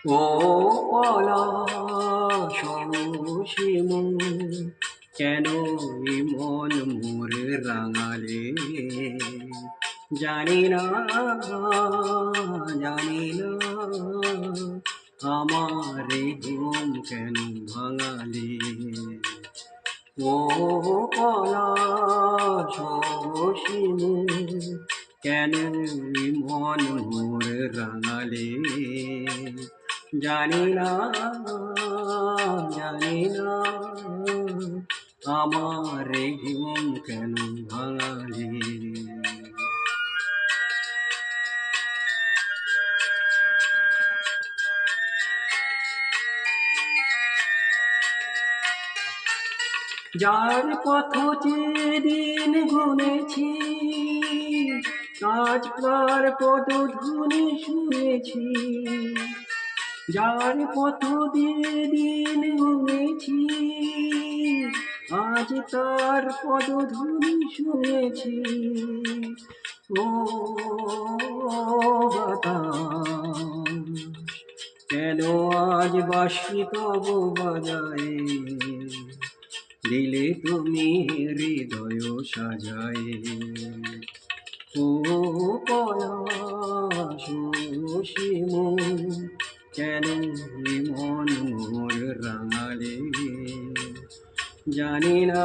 ও পলাশী মন, কেন মন মোর রাঙালে? জানি না, জানি না, আমার ঘুম কেন ভাঙালে? ও পলাশী মন, কেন মন মোর রাঙালে? জানি না, জানি না, আমার ঘুম কেন ভাঙালে? যার পথ যেদিন গুনেছি, আজ তার পদধ্বনি শুনেছি। যার পথ যেদিন গুনেছি, আজ তার পদধ্বনি শুনেছি। ও বাতাস, কেন আজ বাঁশি তব বাজায়? দিলে তুমি হৃদয় সাজায়। ও পলাশী মন, কেন মন মোর রাঙালে? জানি না,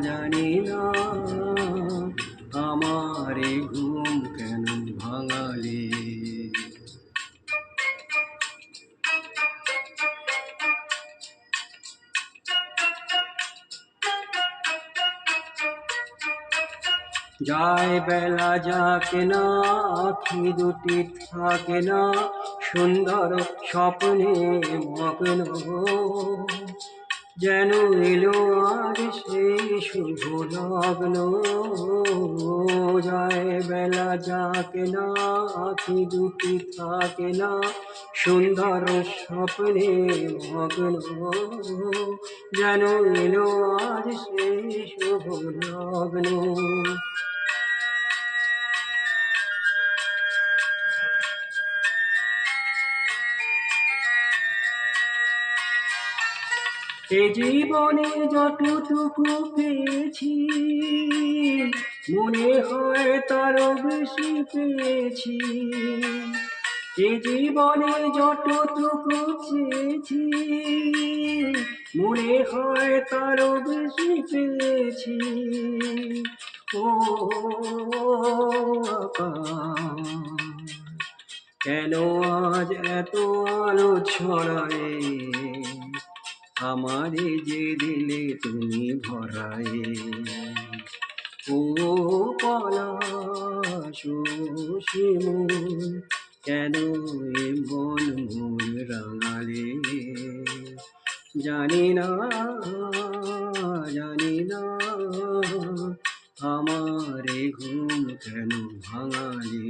জানি না, আমার ঘুম কেন ভাঙালে? যায় বেলা যাকে না, আখি দুটি থাকে না, সুন্দর স্বপ্নে মগ্ন। যেন এলো আজ সেই শুভ লগ্ন। যায় বেলা যাকে না, আখি দুটি থাকে না, সুন্দর স্বপ্নে মগ্ন। যেন এলো আজ সেই শুভ লগ্ন। এ জীবনে যতটুকু পেয়েছি, মনে হয় তারও বেশি পেয়েছি। এ জীবনে যতটুকু চেয়েছি, মনে হয় তারও বেশি পেয়েছি। ও আকাশ, কেন আজ এত আলো ছড়ায়? আমারে যে দিলে তুমি ভরায়ে। ও পলাশী মন, কেন মন মোর রাঙালে? জানি না, জানি না, আমার ঘুম কেন ভাঙালে?